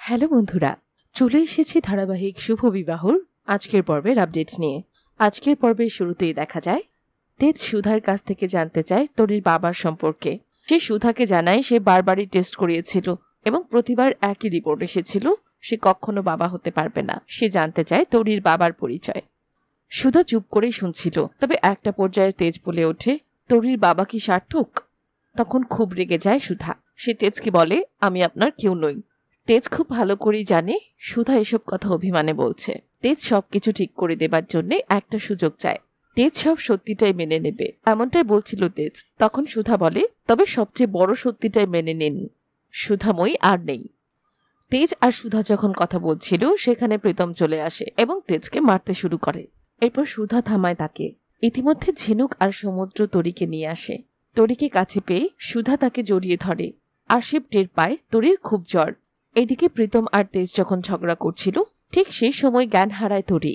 Hello বন্ধুরা, চলে এসেছি ধারাবাহিক শুভ বিবাহর আজকের পর্বের আপডেট নিয়ে। আজকের পর্বের শুরুতেই দেখা যায় তেজ সুধার কাছ থেকে জানতে চায় তরির বাবার সম্পর্কে। সে সুধাকে জানায় সে বারবারই টেস্ট করিয়েছিল এবং প্রতিবার একই রিপোর্ট এসেছিল, সে কখনো বাবা হতে পারবে না। সে জানতে চায় তরির বাবার পরিচয়। সুধা চুপ করেই শুনছিল, তবে একটা পর্যায়ে তেজ বলে ওঠে, তরির বাবা কি সার্থক? তখন খুব রেগে যায় সুধা। সে তেজকে বলে, আমি আপনার কেউ নই। তেজ খুব ভালো করেই জানে সুধা এসব কথা অভিমানে বলছে। তেজ সবকিছু ঠিক করে দেবার জন্য একটা সুযোগ চায়। তেজ সব সত্যিটাই মেনে নেবে, এমনটাই বলছিল তেজ। তখন সুধা বলে, তবে সবচেয়ে বড় সত্যিটাই মেনে নিন, সুধাময়ী আর নেই। তেজ আর সুধা যখন কথা বলছিল সেখানে প্রীতম চলে আসে এবং তেজকে মারতে শুরু করে। এরপর সুধা থামায় তাকে। ইতিমধ্যে ঝিনুক আর সমুদ্র তরিকে নিয়ে আসে। তরিকে কাছে পেয়ে সুধা তাকে জড়িয়ে ধরে আর সে টের পায় তরির খুব জ্বর। এদিকে প্রীতম আর তেজ যখন ঝগড়া করছিল ঠিক সেই সময় জ্ঞান হারায় তরি।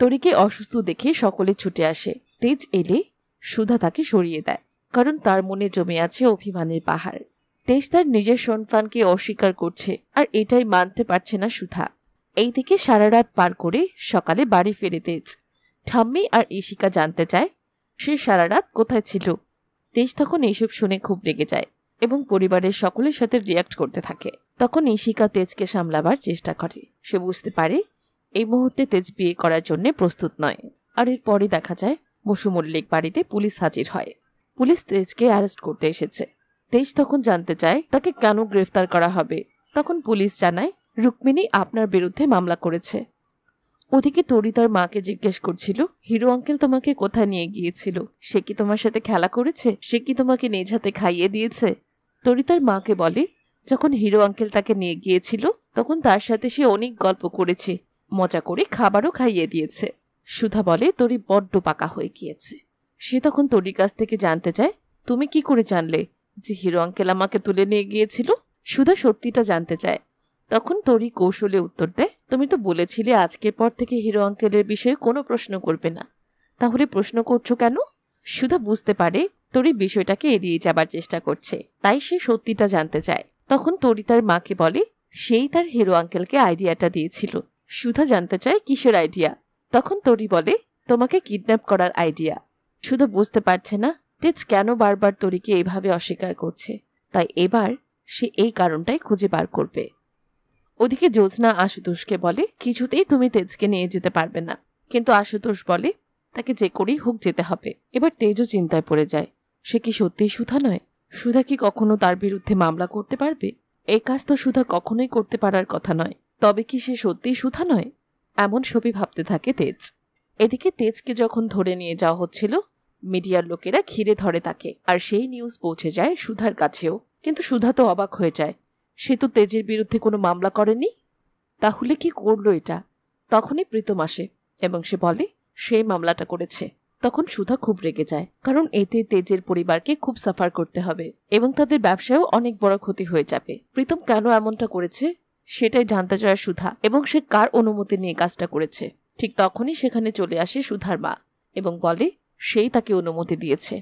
তরিকে অসুস্থ দেখে সকলে ছুটে আসে। তেজ এলে সুধা তাকে সরিয়ে দেয়, কারণ তার মনে জমে আছে অভিমানের পাহাড়। তেজ তার নিজের সন্তানকে অস্বীকার করছে আর এটাই মানতে পারছে না সুধা। এইদিকে সারা রাত পার করে সকালে বাড়ি ফেরে তেজ। ঠাম্মি আর ইশিকা জানতে চায় সে সারা রাত কোথায় ছিল। তেজ তখন এইসব শুনে খুব রেগে যায় এবং পরিবারের সকলের সাথে রিয়াক্ট করতে থাকে। তখন ইশিকা তেজকে সামলাবার চেষ্টা করে। সে বুঝতে পারে এই মুহূর্তে তেজ বিয়ে করার জন্য প্রস্তুত নয়। আর এরপরে দেখা যায় বসু মল্লিক বাড়িতে পুলিশ হাজির হয়। পুলিশ তেজকে অ্যারেস্ট করতে এসেছে। তেজ তখন জানতে চায় তাকে কেন গ্রেফতার করা হবে। তখন পুলিশ জানায়, রুক্মিণী আপনার বিরুদ্ধে মামলা করেছে। ওদিকে তরি তার মাকে জিজ্ঞেস করছিল, হিরো আঙ্কেল তোমাকে কোথায় নিয়ে গিয়েছিল? সে কি তোমার সাথে খেলা করেছে? সে কি তোমাকে নিজ হাতে খাইয়ে দিয়েছে? তরি তার মাকে বলে, যখন হিরো আঙ্কেল তাকে নিয়ে গিয়েছিল তখন তার সাথে সে অনেক গল্প করেছে, মজা করে খাবারও খাইয়ে দিয়েছে। সুধা বলে, তরি বড্ড পাকা হয়ে গিয়েছে। সে তখন তরির কাছ থেকে জানতে চায়, তুমি কি করে জানলে যে হিরো আঙ্কেল আমাকে তুলে নিয়ে গিয়েছিল? সুধা সত্যিটা জানতে চায়। তখন তরি কৌশলে উত্তর দেয়, তুমি তো বলেছিলে আজকের পর থেকে হিরো আঙ্কেলের বিষয়ে কোনো প্রশ্ন করবে না, তাহলে প্রশ্ন করছো কেন? সুধা বুঝতে পারে তরি বিষয়টাকে এড়িয়ে যাবার চেষ্টা করছে, তাই সে সত্যিটা জানতে চায়। তখন তরি তার মাকে বলে, সেই তার হিরো আঙ্কেলকে আইডিয়াটা দিয়েছিল। সুধা জানতে চায় কিসের আইডিয়া? তখন তরি বলে, তোমাকে কিডন্যাপ করার আইডিয়া। সুধা বুঝতে পারছে না তেজ কেন বারবার তরিকে এইভাবে অস্বীকার করছে, তাই এবার সে এই কারণটাই খুঁজে বার করবে। ওদিকে জ্যোৎস্না আশুতোষকে বলে, কিছুতেই তুমি তেজকে নিয়ে যেতে পারবে না। কিন্তু আশুতোষ বলে, তাকে যে করেই হোক যেতে হবে। এবার তেজও চিন্তায় পড়ে যায়, সে কি সত্যিই সুধা নয়? সুধা কি কখনো তার বিরুদ্ধে মামলা করতে পারবে? এই কাজ তো সুধা কখনোই করতে পারার কথা নয়। তবে কি সে সত্যিই সুধা নয়? এমন সবই ভাবতে থাকে তেজ। এদিকে তেজকে যখন ধরে নিয়ে যাওয়া হচ্ছিল মিডিয়ার লোকেরা ঘিরে ধরে তাকে, আর সেই নিউজ পৌঁছে যায় সুধার কাছেও। কিন্তু সুধা তো অবাক হয়ে যায়, সে তো তেজের বিরুদ্ধে কোনো মামলা করেনি, তাহলে কি করলো এটা? তখনই প্রীতম আসে এবং সে বলে সেই মামলাটা করেছে। তখন সুধা খুব রেগে যায়, কারণ এতে তেজের পরিবারকে খুব সাফার করতে হবে এবং তাদের ব্যবসায়ও অনেক বড় ক্ষতি হয়ে যাবে। প্রীতম কেন এমনটা করেছে সেটাই জানতে চায় সুধা, এবং সে কার অনুমতি নিয়ে কাজটা করেছে। ঠিক তখনই সেখানে চলে আসে সুধার মা এবং বলে সেই তাকে অনুমতি দিয়েছে।